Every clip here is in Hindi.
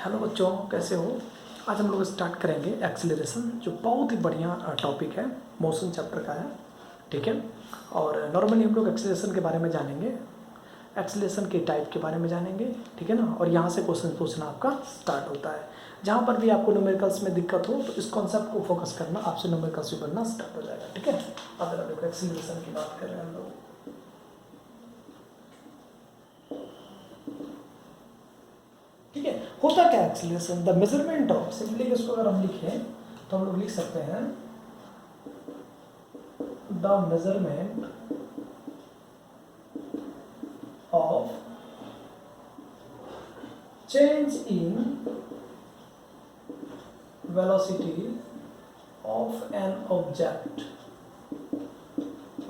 हेलो बच्चों, कैसे हो। आज हम लोग स्टार्ट करेंगे एक्सीलरेशन, जो बहुत ही बढ़िया टॉपिक है, मोशन चैप्टर का है। ठीक है। और नॉर्मली हम लोग एक्सीलरेशन के बारे में जानेंगे, एक्सीलरेशन के टाइप के बारे में जानेंगे। ठीक है ना। और यहाँ से क्वेश्चन पूछना आपका स्टार्ट होता है। जहाँ पर भी आपको न्यूमेरिकल्स में दिक्कत हो तो इस कॉन्सेप्ट को फोकस करना, आपसे न्यूमेरिकल्स भी बनना स्टार्ट हो जाएगा। ठीक है। अगर हम लोग एक्सीलरेशन की बात कर रहे हैं हम लोग, ठीक है। होता क्या है acceleration? The measurement of, simply इसको अगर हम लिखें तो हम लोग लिख सकते हैं the measurement of change in velocity of an object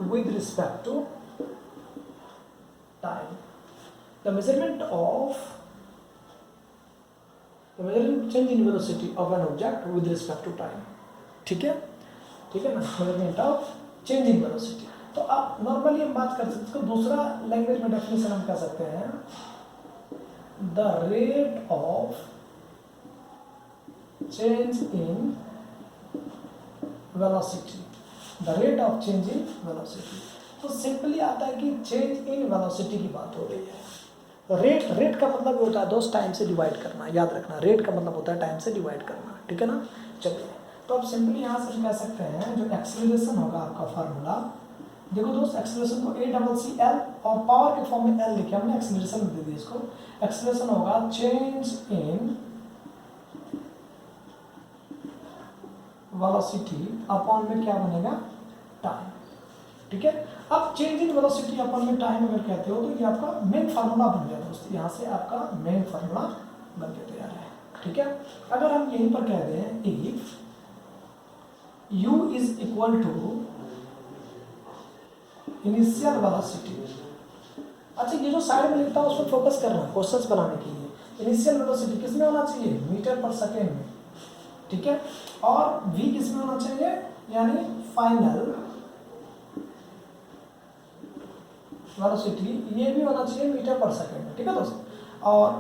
with respect to time. The measurement change in velocity of an object with respect to time. ठीक है, ठीक है ना। Measurement of change in velocity. तो आप नॉर्मली हम बात कर सकते हैं, इसको दूसरा लैंग्वेज में डेफिनेशन हम कह सकते हैं the rate of change in velocity, the rate of change in velocity. तो सिंपली आता है कि चेंज इन वेलोसिटी की बात हो रही है। रेट का मतलब होता है दोस्त टाइम से डिवाइड करना, याद रखना। रेट का मतलब होता है टाइम से डिवाइड करना। ठीक है ना। चलिए, तो अब सिंपली यहाँ से कह सकते हैं जो एक्सीलरेशन होगा आपका फार्मूला, देखो दोस्त, एक्सीलरेशन को ACCL और पावर के फॉर्म में L लिखे हमने, एक्सीलरेशन दे दिया इसको। एक्सीलरेशन होगा चेंज इन वेलोसिटी अपॉन में क्या बनेगा, टाइम। ठीक है। अब चेंज इन वेलोसिटी अपॉन में टाइम अगर कहते हो तो ये आपका मेन फार्मूला बन गया दोस्त। यहाँ से आपका मेन फार्मूला बन के तैयार है। ठीक है। अगर हम यहीं पर कह दें if u is equal to initial velocity, अच्छा ये जो साइड में लिखता है उस पर फोकस करना है क्वेश्चंस बनाने के लिए। इनिशियल वेलोसिटी किस में होना चाहिए, मीटर पर सेकेंड में। ठीक है। और v किस में होना चाहिए, यानी फाइनल वेलोसिटी, ये भी होना चाहिए मीटर पर सेकेंड में। ठीक है दोस्त। और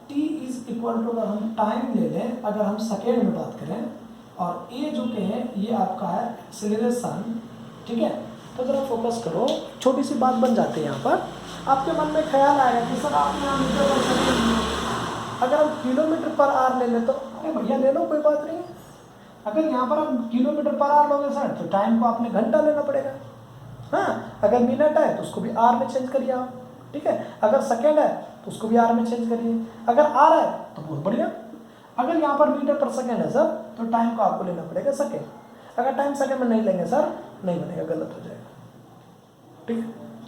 t इज इक्वल टू, अगर हम टाइम ले लें, अगर हम सेकेंड में बात करें, और a जो के है ये आपका है एक्सेलरेशन। ठीक है। तो जरा फोकस करो, छोटी सी बात बन जाती है यहाँ पर। आपके मन में ख्याल आएगा कि सर आपने यहाँ मीटर पर सेकेंड, अगर हम किलोमीटर पर आवर ले लें तो अरे भैया ले लो, कोई बात नहीं। अगर यहाँ पर आप किलोमीटर पर आवर लोगे सर तो टाइम को आपने घंटा लेना पड़ेगा। हाँ, अगर मिनट है तो उसको भी आर में चेंज करिए आप। ठीक है। अगर सेकेंड है तो उसको भी आर में चेंज करिए। अगर आर है तो बहुत बढ़िया। अगर यहाँ पर मीटर पर सेकेंड है सर तो टाइम को आपको लेना पड़ेगा सेकेंड। अगर टाइम सेकेंड में नहीं लेंगे सर, नहीं बनेगा, गलत हो जाएगा। ठीक है।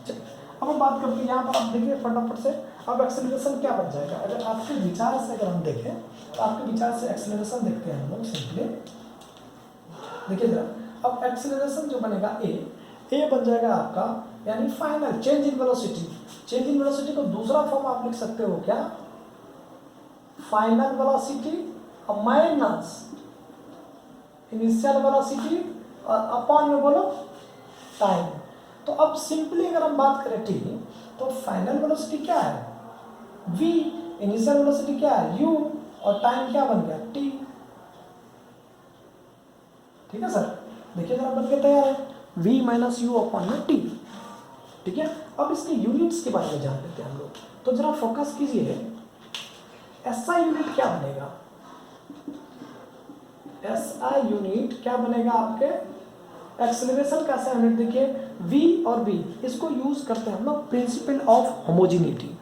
चलिए, अब हम बात करते हैं यहाँ पर। आप देखिए फटाफट से, अब एक्सेलरेशन क्या बन जाएगा। अगर आपके विचार से अगर हम देखें तो आपके विचार से एक्सेलरेशन देखते हैं हम लोग सिंपली। देखिए जरा, अब एक्सेलरेशन जो बनेगा ए बन जाएगा आपका, यानी final change in velocity. Change in velocity को दूसरा फॉर्म आप लिख सकते हो क्या, फाइनल वेलोसिटी और माइनस इनिशियल वेलोसिटी और अपॉन में बोलो टाइम। तो अब सिंपली अगर हम बात करें टी, तो फाइनल वेलोसिटी क्या है v, इनिशियल वेलोसिटी क्या है u, और टाइम क्या बन गया t। ठीक है सर, देखिए जरा बन के तैयार है, v माइनस यू अपॉन में t। ठीक है। अब इसके यूनिट्स के बारे में जान लेते हैं हम लोग। तो जरा फोकस कीजिए, SI यूनिट क्या बनेगा, SI यूनिट क्या बनेगा आपके एक्सेलरेशन का SI यूनिट। देखिए v और b, इसको यूज करते हैं हम लोग प्रिंसिपल ऑफ होमोजेनिटी।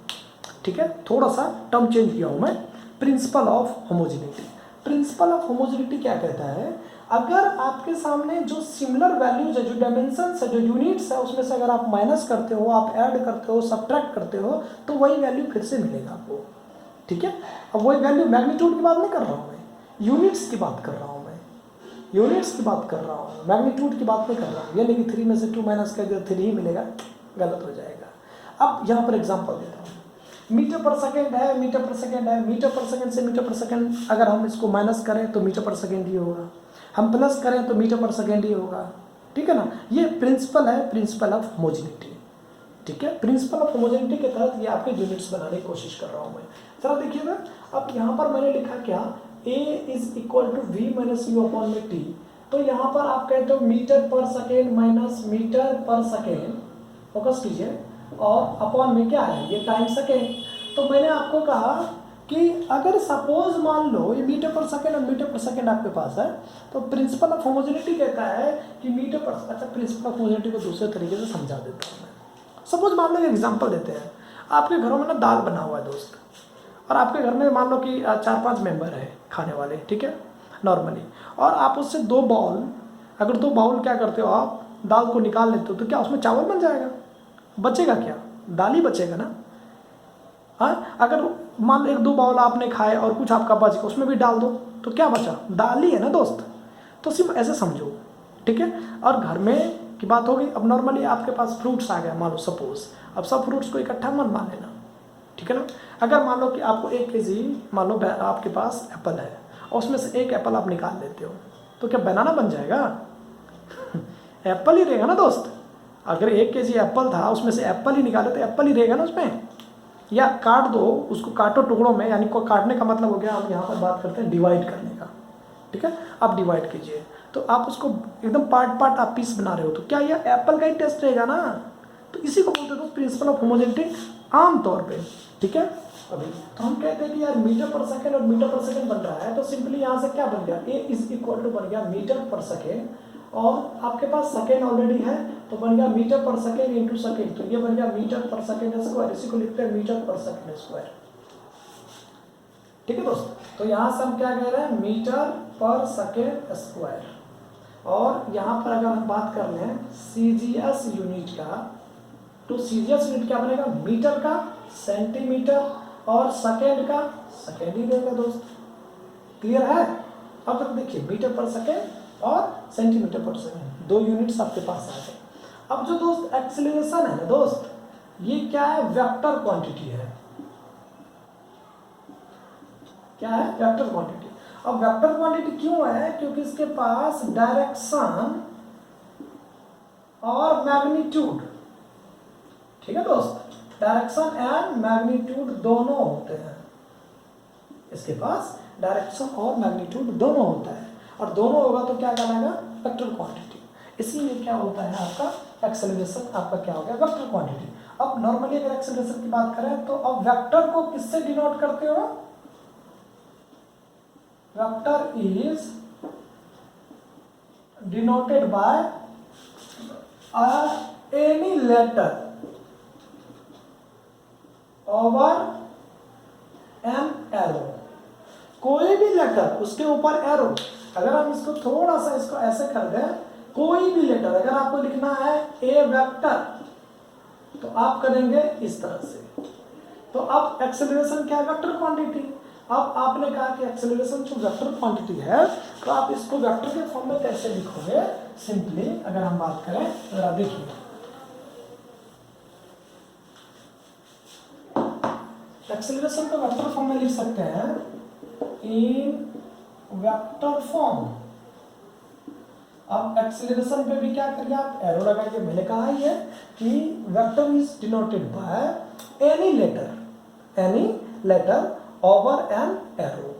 ठीक है। थोड़ा सा टर्म चेंज किया हूं मैं, principle of homogeneity. Principle of homogeneity क्या कहता है, अगर आपके सामने जो सिमिलर वैल्यूज है, जो डायमेंशंस है, जो यूनिट्स है, उसमें से अगर आप माइनस करते हो, आप ऐड करते हो, सब्ट्रैक्ट करते हो, तो वही वैल्यू फिर से मिलेगा आपको। ठीक है। अब वही वैल्यू, मैग्नीट्यूड की बात नहीं कर रहा हूँ मैं, यूनिट्स की बात कर रहा हूँ मैं, यूनिट्स की बात कर रहा हूँ, मैग्नीट्यूड की बात नहीं कर रहा हूँ। ये नहीं कि 3 में से 2 माइनस कर दिया 3 ही मिलेगा, गलत हो जाएगा। अब यहाँ पर एग्जाम्पल देता हूँ, मीटर पर सेकेंड है, मीटर पर सेकेंड है, मीटर पर सेकेंड से मीटर पर सेकेंड अगर हम इसको माइनस करें तो मीटर पर सेकेंड ही होगा, हम प्लस करें तो मीटर पर सेकेंड ही होगा। ठीक है ना। ये प्रिंसिपल है, प्रिंसिपल ऑफ होमोजेनिटी। ठीक है। प्रिंसिपल ऑफ होमोजेनिटी के तहत ये आपके यूनिट्स बनाने की कोशिश कर रहा हूँ मैं। जरा देखिएगा, अब यहाँ पर मैंने लिखा क्या, a is equal to v minus U upon में t। तो यहाँ पर आप कहते हो मीटर पर सेकेंड माइनस मीटर पर सेकेंड, फोकस कीजिए, और अपॉन में क्या है, ये टाइम सेकेंड। तो मैंने आपको कहा कि अगर सपोज मान लो ये मीटर पर सेकेंड और मीटर पर सेकेंड आपके पास है, तो प्रिंसिपल ऑफ होमोजेनिटी कहता है कि मीटर पर, अच्छा प्रिंसिपल ऑफ होमोजेनिटी को दूसरे तरीके से समझा देता हूँ मैं। सपोज मान लो एग्जांपल देते हैं, आपके घरों में ना दाल बना हुआ है दोस्त, और आपके घर में मान लो कि 4-5 मेंबर है खाने वाले, ठीक है नॉर्मली, और आप उससे 2 बाउल, अगर 2 बाउल क्या करते हो आप, दाल को निकाल लेते हो, तो क्या उसमें चावल बन जाएगा, बचेगा क्या, दाल ही बचेगा ना। हाँ, अगर मान लो 1-2 बाउल आपने खाए और कुछ आपका बच गया, उसमें भी डाल दो, तो क्या बचा, दाल ही है ना दोस्त। तो सिर्फ ऐसे समझो, ठीक है। और घर में की बात हो गई। अब नॉर्मली आपके पास फ्रूट्स आ गया मान लो सपोज, अब सब फ्रूट्स को इकट्ठा मत मान लेना, ठीक है ना। अगर मान लो कि आपको 1 kg मान लो आपके पास एप्पल है, और उसमें से 1 एप्पल आप निकाल लेते हो, तो क्या बनाना बन जाएगा एप्पल ही रहेगा ना दोस्त। अगर 1 kg एप्पल था, उसमें से एप्पल ही निकाले तो एप्पल ही रहेगा ना उसमें। या काट दो उसको, काटो टुकड़ों में, यानी को काटने का मतलब हो गया, हम यहाँ पर बात करते हैं डिवाइड करने का, ठीक है। आप डिवाइड कीजिए, तो आप उसको एकदम पार्ट आप पीस बना रहे हो, तो क्या ये एप्पल का ही टेस्ट रहेगा ना। तो इसी को बोलते हैं प्रिंसिपल ऑफ होमोजेनिटी आम तौर पे, ठीक है। अभी तो हम कहते हैं कि यार मीटर पर सेकेंड और मीटर पर सेकेंड बन रहा है, तो सिंपली यहाँ से क्या बन गया, a इज इक्वल टू बन गया मीटर पर सेकेंड, और आपके पास सेकेंड ऑलरेडी है, तो बन गया मीटर पर सेकेंड इंटू सेकेंड, तो ये बन गया मीटर पर सेकेंड स्क्वायर, इसी को लिखते हैं मीटर पर सेकेंड स्क्वायर, ठीक है दोस्त। तो यहाँ से हम क्या कह रहे हैं, मीटर पर सेकेंड स्क्वायर। और यहाँ पर अगर हम बात कर लें सीजीएस यूनिट का, तो सीजीएस यूनिट क्या बनेगा, मीटर का सेंटीमीटर, और सेकेंड का सेकेंड ही देगा दोस्त। क्लियर है। अब तक देखिए मीटर पर सेकेंड और सेंटीमीटर पर सेकेंड 2 यूनिट्स आपके पास आ गए। अब जो दोस्त एक्सेलरेशन है ना दोस्त, ये क्या है, वेक्टर क्वांटिटी है। क्या है, वेक्टर क्वांटिटी। अब वेक्टर क्वांटिटी क्यों है, क्योंकि इसके पास डायरेक्शन और मैग्नीट्यूड, ठीक है दोस्त, डायरेक्शन एंड मैग्नीट्यूड दोनों होते हैं। इसके पास डायरेक्शन और मैग्नीट्यूड दोनों होता है, और दोनों होगा तो क्या कहलाएगा, वेक्टर क्वांटिटी। इसीलिए क्या होता है आपका एक्सेलरेशन, आपका क्या हो गया, वेक्टर क्वांटिटी। अब नॉर्मली अगर एक्सेलरेशन की बात करें, तो अब वेक्टर को किससे डिनोट करते हो, vector is denoted by any letter over an arrow. कोई भी लेटर उसके ऊपर एरो, अगर हम इसको थोड़ा सा इसको ऐसे कर दें, कोई भी लेटर अगर आपको लिखना है ए वेक्टर, तो आप करेंगे इस तरह से। तो अब एक्सेलरेशन क्या है, वेक्टर क्वांटिटी। अब आपने कहा कि एक्सेलरेशन जो वेक्टर क्वांटिटी है, तो आप इसको वेक्टर के फॉर्म में कैसे लिखोगे, सिंपली अगर हम बात करें, जरा देखिए, एक्सेलरेशन को वेक्टर फॉर्म में लिख सकते हैं, इन वेक्टर फॉर्म। अब एक्सेलरेशन पे भी क्या करिए आप, एरो लगाइए। मैंने कहा ही है कि vector is denoted by any letter over an arrow,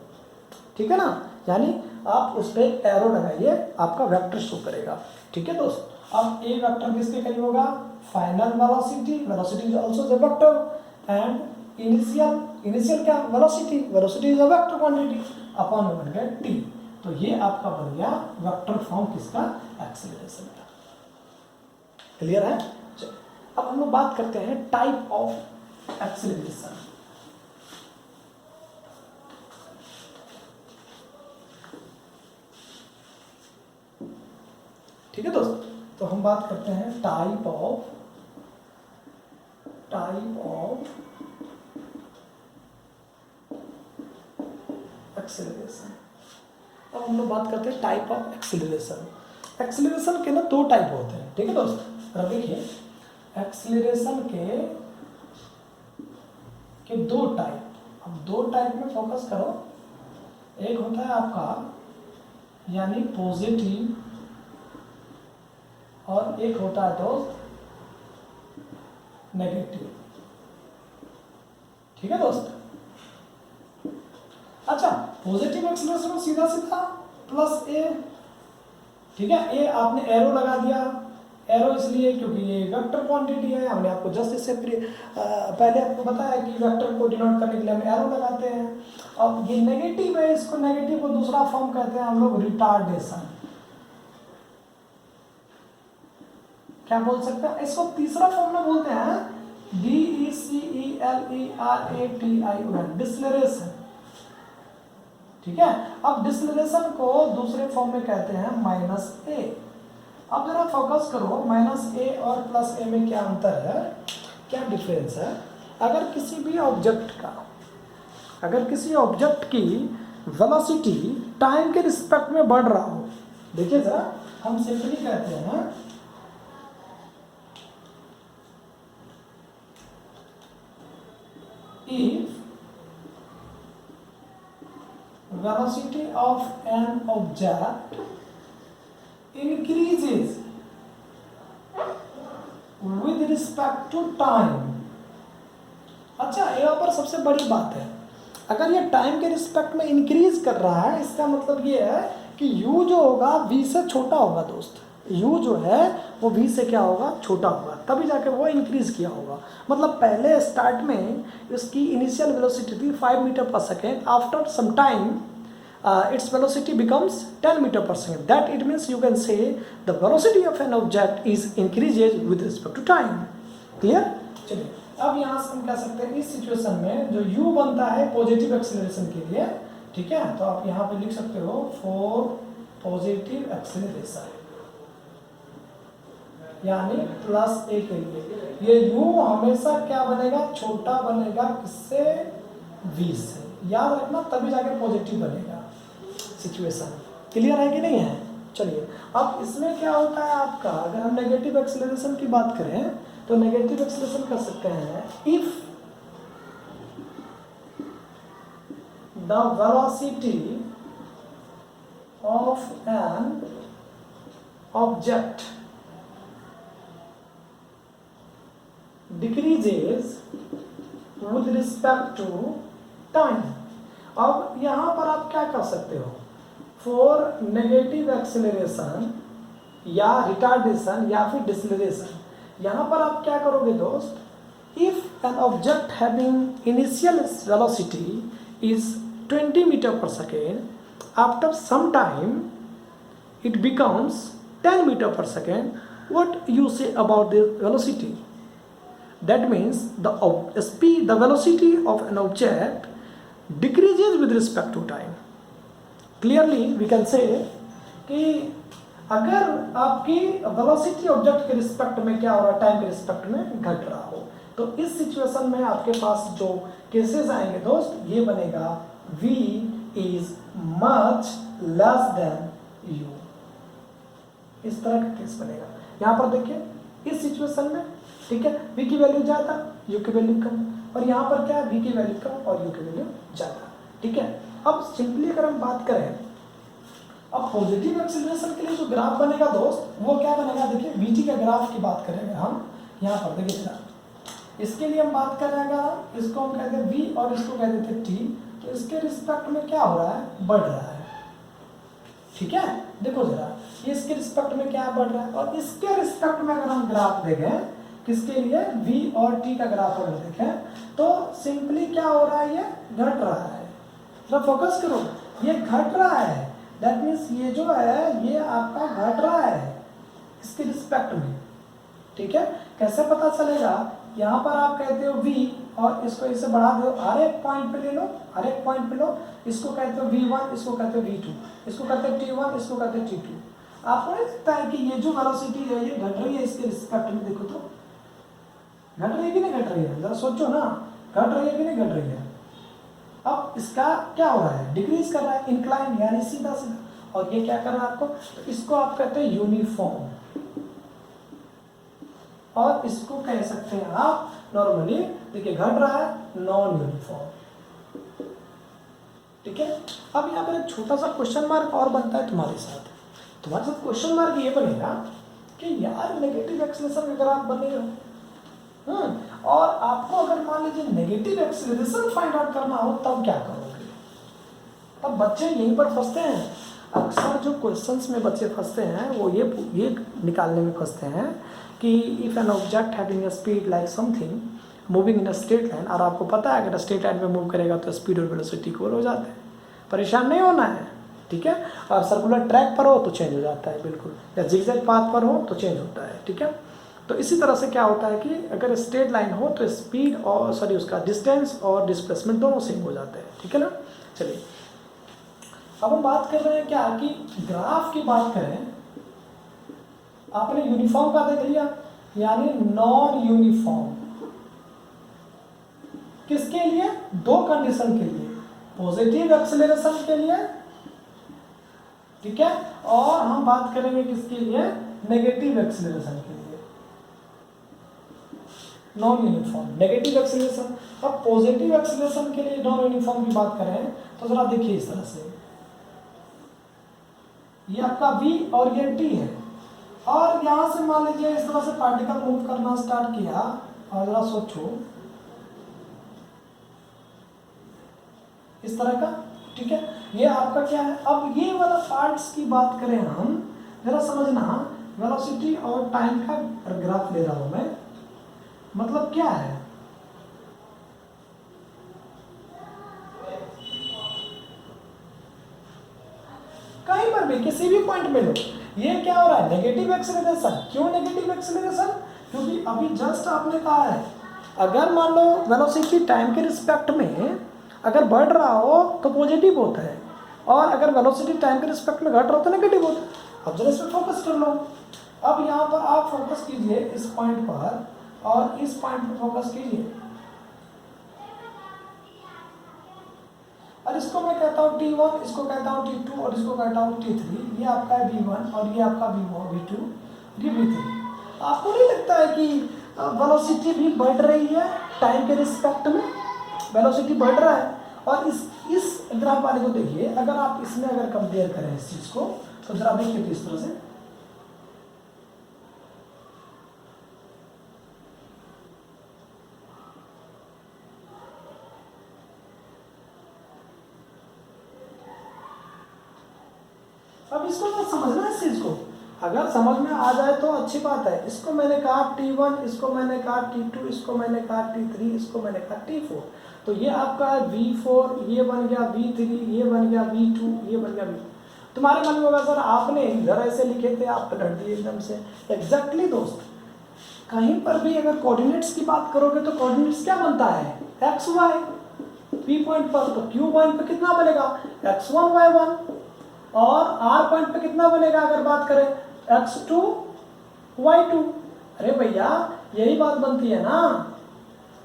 ठीक है ना। यानी आप उस पर एरो लगाइए, आपका वेक्टर शो करेगा, ठीक है दोस्त। अब ए वेक्टर किसके करीब होगा, final velocity, velocity is also the vector, and initial क्या, velocity is a vector quantity, upon में बन गया टी। तो ये आपका बन गया वेक्टर फॉर्म किसका, एक्सेलरेशन का। क्लियर है। अब हम लोग बात करते हैं टाइप ऑफ एक्सेलरेशन। ठीक है दोस्त, तो हम बात करते हैं टाइप ऑफ एक्सेलरेशन। अब हम लोग बात करते हैं टाइप ऑफ एक्सेलरेशन। एक्सेलरेशन के ना 2 टाइप होते हैं, ठीक है दोस्त। अब देखिए एक्सेलरेशन के 2 टाइप, अब 2 टाइप में फोकस करो। एक होता है आपका यानी पॉजिटिव, और एक होता है दोस्त नेगेटिव, ठीक है दोस्त। अच्छा, पॉजिटिव एक्सीलरेशन में सीधा सीधा प्लस ए, ठीक है। ए आपने एरो लगा दिया, एरो इसलिए क्योंकि ये वेक्टर क्वांटिटी है, हमने आपको जस्ट इससे पहले आपको बताया कि वेक्टर को डिनोट करने के लिए हम एरो लगाते हैं। अब ये नेगेटिव है, इसको नेगेटिव को दूसरा फॉर्म कहते हैं हम लोग रिटार्डेशन, क्या बोल सकते हैं इसको, तीसरा फॉर्म में बोलते हैं DECELERATION, डिसलरेशन, ठीक है। अब डिसलरेशन को दूसरे फॉर्म में कहते हैं माइनस ए। अब जरा फोकस करो, माइनस ए और प्लस ए में क्या अंतर है, क्या डिफरेंस है। अगर किसी भी ऑब्जेक्ट का, अगर किसी ऑब्जेक्ट की वेलोसिटी टाइम के रिस्पेक्ट में बढ़ रहा हो, देखिए जरा, हम सिंपली कहते हैं if velocity of an object increases with respect to time। अच्छा, यहाँ पर सबसे बड़ी बात है, अगर ये टाइम के रिस्पेक्ट में इंक्रीज कर रहा है, इसका मतलब ये है कि u जो होगा v से छोटा होगा दोस्त, u जो है वो v से क्या होगा, छोटा होगा, तभी जाके वो इंक्रीज किया होगा। मतलब पहले स्टार्ट में इसकी इनिशियल वेलोसिटी थी 5 मीटर पर second, after some time its velocity becomes 10 meter per second. That it means you can say the velocity of an object is increases with respect to time. Clear? चलिए, अब यहाँ से हम कह सकते हैं इस सिचुएशन में जो u बनता है पॉजिटिव एक्सीलरेशन के लिए, ठीक है, तो आप यहाँ पे लिख सकते हो फॉर पॉजिटिव एक्सीलरेशन, यानी प्लस ए के लिए ये u हमेशा क्या बनेगा, छोटा बनेगा किससे, v से, याद रखना, तभी जाके पॉजिटिव बनेगा सिचुएशन। क्लियर है कि नहीं है? चलिए, अब इसमें क्या होता है आपका, अगर हम नेगेटिव एक्सीलरेशन की बात करें तो नेगेटिव एक्सीलरेशन कर सकते हैं if the velocity of an object decreases with respect to time. अब यहाँ पर आप क्या कर सकते हो, फॉर नेगेटिव एक्सेलरेशन या रिटार्डेशन या फिर डिसलरेशन, यहाँ पर आप क्या करोगे दोस्त, if an object having initial velocity is 20 metre पर second, after some time it becomes 10 meter per second, what you say about the velocity? That means the speed, the velocity of an object decreases with respect to time. Clearly we can say कि अगर आपकी वेलोसिटी ऑब्जेक्ट के रिस्पेक्ट में क्या हो रहा है, टाइम के रिस्पेक्ट में घट रहा हो, तो इस सिचुएशन में आपके पास जो केसेस आएंगे दोस्त, ये बनेगा v is much less than u, इस तरह का केस बनेगा। यहाँ पर देखिए इस सिचुएशन में, ठीक है, v की वैल्यू ज़्यादा, u की वैल्यू कम, और यहाँ पर क्या है, v की वैल्यू कम और u की वैल्यू ज़्यादा, ठीक है। अब सिंपली अगर हम बात करें, अब पॉजिटिव एक्सीलरेशन के लिए जो ग्राफ बनेगा दोस्त, वो क्या बनेगा, देखिए vt का ग्राफ की बात करेंगे हम, यहाँ पर देखिए इसके लिए हम बात करेंगे, इसको हम कहते हैं v और इसको कह देते हैं t, तो इसके रिस्पेक्ट में क्या हो रहा है, बढ़ रहा है, ठीक है। देखो जरा, ये इसके रिस्पेक्ट में क्या बढ़ रहा है, और इसके रिस्पेक्ट में अगर हम ग्राफ देखें, किसके लिए, v और t का ग्राफ अगर देखें, तो सिंपली क्या हो रहा है, ये घट रहा है। तो फोकस करो, ये घट रहा है, दैट मीन्स ये जो है ये आपका घट रहा है इसके रिस्पेक्ट में, ठीक है। कैसे पता चलेगा, यहाँ पर आप कहते हो v और इसको इसे बढ़ा दो, हर एक पॉइंट पे ले लो, हर एक पॉइंट पे लो, इसको कहते हो v1, इसको कहते हो v2, इसको कहते हो t1, इसको कहते हो t2। आपको नहीं लगता है कि ये जो वेलोसिटी है ये घट रही है इसके रिस्पेक्ट में, देखो तो घट रही है कि नहीं घट रही है, जरा सोचो ना, घट रही है कि नहीं घट रही है। अब इसका क्या हो रहा है, डिक्रीज कर रहा है, इंक्लाइन यानी सीधा सीधा, और ये क्या कर रहा है आपको, तो इसको आप कहते हैं यूनिफॉर्म, और इसको कह सकते हैं आप नॉर्मली, देखिए घट रहा है नॉन यूनिफॉर्म, ठीक है। अब यहाँ पर एक छोटा सा क्वेश्चन मार्क और बनता है तुम्हारे साथ क्वेश्चन मार्क ये बनेगा कि यार नेगेटिव एक्सीलरेशन अगर आप बने हो, और आपको अगर मान लीजिए नेगेटिव एक्सीलरेशन फाइंड आउट करना हो, तब क्या करोगे। बच्चे यहीं पर फंसते हैं। अक्सर जो क्वेश्चंस में बच्चे फंसते हैं वो ये निकालने में फंसते हैं कि if N object having a speed like something moving in a straight line, और आपको पता है अगर स्ट्रेट लाइन पे मूव करेगा तो स्पीड और वेलोसिटी इक्वल हो जाते हैं, परेशान नहीं होना है, ठीक है। और सर्कुलर ट्रैक पर हो तो चेंज हो जाता है बिल्कुल, या जिगजैग पाथ पर हो तो चेंज होता है, ठीक है। तो इसी तरह से क्या होता है कि अगर स्ट्रेट लाइन हो तो स्पीड और उसका डिस्टेंस और डिस्प्लेसमेंट दोनों सेम हो जाते हैं, ठीक है ना। चलिए अब हम बात कर रहे हैं क्या कि ग्राफ की बात करें, आपने यूनिफॉर्म का देख लिया, यानी नॉन यूनिफॉर्म किसके लिए, दो कंडीशन के लिए, पॉजिटिव एक्सेलरेशन के लिए, ठीक है, और हम बात करेंगे किसके लिए, नेगेटिव एक्सेलरेशन के लिए, नॉन यूनिफॉर्म नेगेटिव एक्सेलरेशन। अब पॉजिटिव एक्सेलरेशन के लिए नॉन यूनिफॉर्म की बात करें तो जरा देखिए इस तरह से, ये आपका v और ये t है, और यहां से मान लीजिए इस तरह से पार्टिकल मूव करना स्टार्ट किया, और जरा सोचो इस तरह का, ठीक है, ये आपका क्या है। अब ये वाला पार्ट्स की बात करें हम, जरा समझना, वेलोसिटी और टाइम का ग्राफ ले रहा हूं मैं, मतलब क्या है, कहीं पर भी किसी भी पॉइंट में लो, ये क्या हो रहा है, नेगेटिव एक्सेलरेशन। क्यों नेगेटिव एक्सेलरेशन, क्योंकि अभी जस्ट आपने कहा है अगर मान लो वेलोसिटी टाइम के रिस्पेक्ट में अगर बढ़ रहा हो तो पॉजिटिव होता है, और अगर वेलोसिटी टाइम के रिस्पेक्ट में घट रहा हो तो नेगेटिव होता है। अब जरा इस पर फोकस कर लो, अब यहाँ पर आप फोकस कीजिए इस पॉइंट पर, और इस पॉइंट पर फोकस कीजिए, और इसको मैं कहता हूँ T1, इसको कहता हूँ T2 और इसको कहता हूँ T3। ये आपका है V1 और ये आपका V2, ये V3। आपको नहीं लगता है कि वेलोसिटी भी बढ़ रही है टाइम के रिस्पेक्ट में, वेलोसिटी बढ़ रहा है। और इस ग्राफ वाले को देखिए, अगर आप इसमें अगर कंपेयर करें इस चीज़ को तो जरा देखिए तो इस तरह से, अब इसको तो समझना है इस चीज़ को, अगर समझ में आ जाए तो अच्छी बात है। इसको मैंने कहा T1, इसको मैंने कहा T2, इसको मैंने कहा T3, इसको मैंने कहा T4। तो ये आपका है V4, ये बन गया V3, ये बन गया V2, ये बन गया V2। तुम्हारे मन में होगा सर आपने इधर ऐसे लिखे थे, आप पलट दिए एकदम से। एग्जैक्टली दोस्त, कहीं पर भी अगर कोऑर्डिनेट्स की बात करोगे तो कोऑर्डिनेट्स क्या बनता है, एक्स वाई। P पॉइंट पर तो Q पॉइंट पर कितना बनेगा, x1 y1, और R पॉइंट पे कितना बनेगा अगर बात करें x2 y2। अरे भैया यही बात बनती है ना।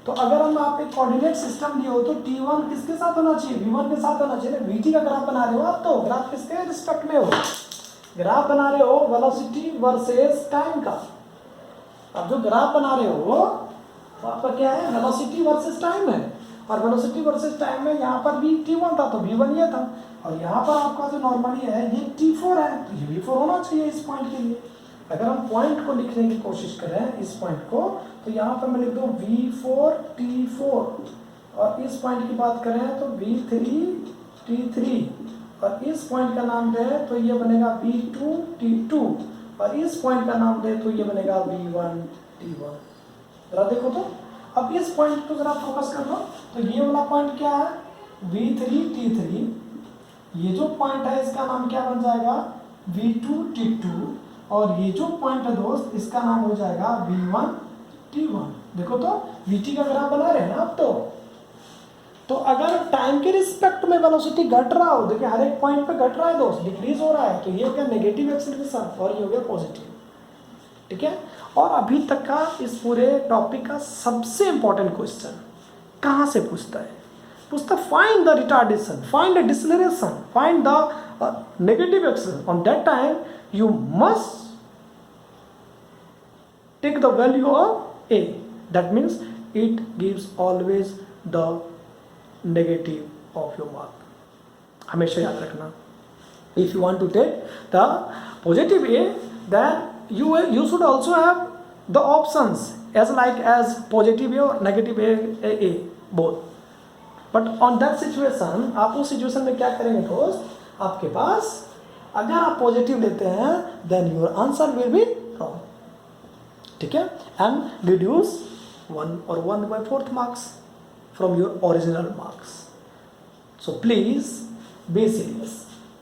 तो अगर हम आप एक कोऑर्डिनेट सिस्टम लिए हो तो T1 किसके साथ होना चाहिए, V1 के साथ होना चाहिए। Vt का ग्राफ बना रहे हो आप, तो ग्राफ किसके रिस्पेक्ट में हो, ग्राफ बना रहे हो वेलोसिटी वर्सेस टाइम का। अब जो ग्राफ बना रहे हो तो आपका क्या है, वेलोसिटी वर्सेस टाइम है, और वेलोसिटी वर्सेस टाइम में यहाँ पर भी T1 था तो V1 ये था, और यहाँ पर आपका जो नॉर्मली है ये T4 है, तो ये V4 होना चाहिए इस पॉइंट के लिए। अगर हम पॉइंट को लिखने की कोशिश करें इस पॉइंट को, तो यहाँ पर मैं लिख दूँ V4 T4, और इस पॉइंट की बात करें तो V3 T3, और इस पॉइंट का नाम दें तो ये बनेगा V2 T2, और इस पॉइंट का नाम दें तो ये बनेगा V1 T1। जरा देखो तो, अब इस पॉइंट को जरा फोकस कर लो, तो ये वाला पॉइंट क्या है, V3 T3, ये जो पॉइंट है इसका नाम क्या बन जाएगा, V2 T2, और ये जो पॉइंट है दोस्त इसका नाम हो जाएगा V1 T1। देखो तो Vt का ग्राफ बना रहे हैं ना आप। तो अगर टाइम के रिस्पेक्ट में वेलोसिटी घट रहा हो, देखिए हर एक पॉइंट पे घट रहा है दोस्त, डिक्रीज हो रहा है, तो ये हो गया नेगेटिव एक्सेलरेशन और ये हो गया पॉजिटिव, ठीक है। और अभी तक का इस पूरे टॉपिक का सबसे इंपॉर्टेंट क्वेश्चन कहाँ से पूछता है, पूछता find the retardation, find the deceleration, find the negative acceleration. On that time you must take the value of a, that means it gives always the negative of your mark. हमेशा याद रखना, if you want to take the positive a, then you should also have the options as like as positive a or negative a both. But on that situation आप उस सिचुएशन में क्या करेंगे दोस्त, आपके पास अगर आप पॉजिटिव लेते हैं then your answer will be wrong, ठीक है, and reduce 1 or 1/4 marks from your original marks. So please be serious,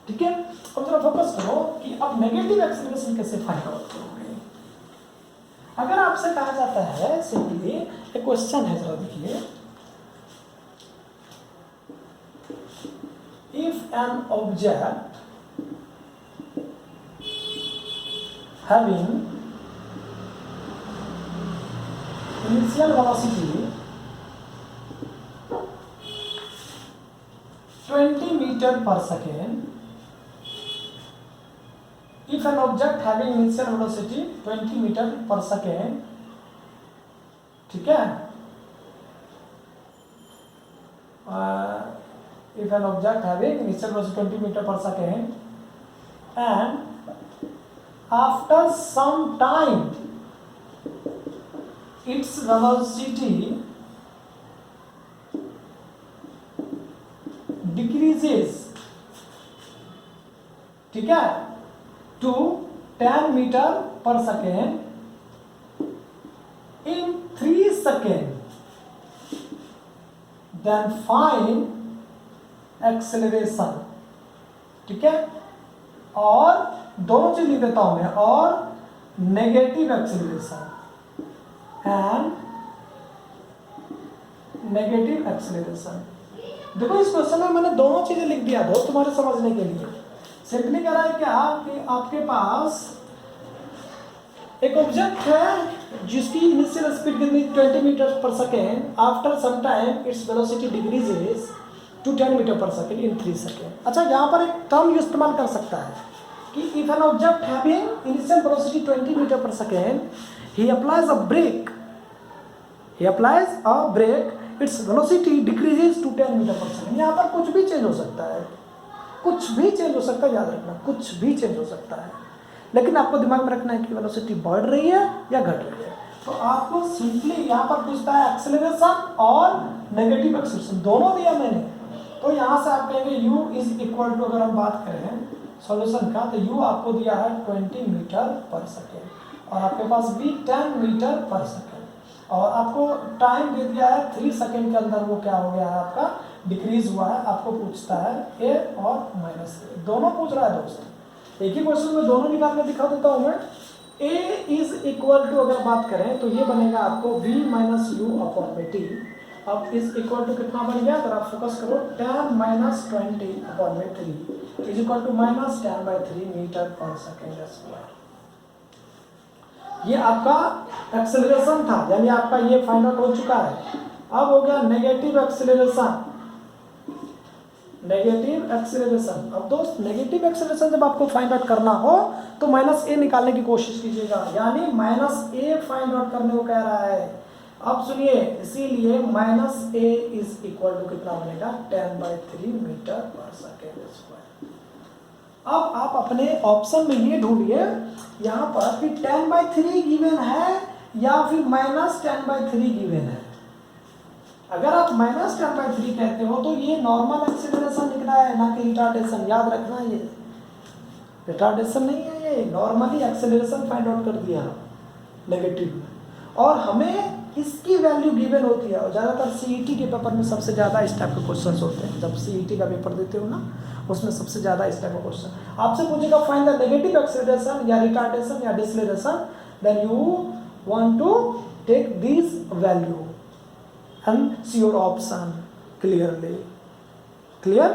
ठीक है। अब जरा फोकस करो कि अब नेगेटिव एक्सेलरेशन कैसे फाइंड आउट करोगे। अगर आपसे कहा जाता है सिंपली एक क्वेश्चन है, जरा देखिए, if an object having initial velocity 20 meter per second, if an object having initial velocity 20 meter per second, ठीक है, if an object having initial velocity 20 meter per second and after some time its velocity decreases, ठीक है, to 10 meter per second in 3 seconds, then find acceleration, ठीक है। और दोनों चीज लिख देता हूं मैं, और negative acceleration and negative acceleration. देखो इस क्वेश्चन में मैंने दोनों चीजें लिख दिया दोस्त तुम्हारे समझने के लिए। सिंपली कह रहा है क्या कि आपके पास एक ऑब्जेक्ट है जिसकी इनिशियल स्पीड कितनी 20 मीटर पर second, after some time its velocity decreases to 10 metre पर सेकेंड इन 3 सेकेंड। अच्छा, यहाँ पर एक टर्म इस्तेमाल कर सकता है कि if an object having initial velocity 20 metre पर second, he applies a brake, its velocity decreases to 10 metre पर सेकेंड। यहाँ पर कुछ भी चेंज हो सकता है, कुछ भी चेंज हो सकता है, याद रखना कुछ भी चेंज हो सकता है, लेकिन आपको दिमाग में रखना है कि वेलोसिटी बढ़ रही है या घट रही है। तो आपको सिंपली यहाँ पर पूछता है एक्सेलरेशन और नेगेटिव एक्सेलरेशन दोनों दिया मैंने। तो यहाँ से आप कहेंगे u इज इक्वल टू, अगर हम बात करें सॉल्यूशन का, तो u आपको दिया है 20 मीटर पर सेकेंड और आपके पास भी 10 मीटर पर सेकेंड, और आपको टाइम दे दिया है 3 सेकेंड के अंदर वो क्या हो गया है आपका डिक्रीज हुआ है। आपको पूछता है a और -a, दोनों पूछ रहा है दोस्त। एक ही क्वेश्चन में दोनों निकाल के दिखा देता हूँ मैं। a इज इक्वल टू, अगर बात करें तो ये बनेगा आपको v - u/t। अब इज इक्वल टू कितना बन गया, अगर आप फोकस करो 10 - 20/3 इज इक्वल टू -10/3 मीटर पर सेकेंड स्क्वायर। ये आपका एक्सेलरेशन था, यानी आपका ये फाइंड आउट हो चुका है। अब हो गया नेगेटिव एक्सेलरेशन, नेगेटिव एक्सेलरेशन। अब दोस्त नेगेटिव एक्सेलरेशन जब आपको फाइंड आउट करना हो तो -a निकालने की कोशिश कीजिएगा, यानी -a फाइंड आउट करने को कह रहा है। अब सुनिए, इसीलिए -a इज इक्वल टू कितना बनेगा 10/3 मीटर पर सेकेंड स्क्वायर। अब आप अपने ऑप्शन में ये ढूंढिए यहाँ पर कि 10/3 गिवन है या फिर -10/3 गिवन है। अगर आप -10/3 कहते हो तो ये नॉर्मल एक्सेलरेशन लिखना है, ना कि रिटार्डेशन। याद रखना, ये रिटार्डेशन नहीं है, ये नॉर्मली एक्सेलरेशन फाइंड आउट कर दिया नेगेटिव में। और हमें इसकी वैल्यू गिवन होती है, और ज़्यादातर सीईटी के पेपर में सबसे ज़्यादा इस टाइप के क्वेश्चन होते हैं। जब सीईटी का पेपर देते हो ना, उसमें सबसे ज़्यादा इस टाइप का क्वेश्चन आपसे पूछेगा फाइंड द नेगेटिव एक्सेलरेशन या रिटार्डेशन या deceleration, then you want to take this value and see your option clearly. Clear?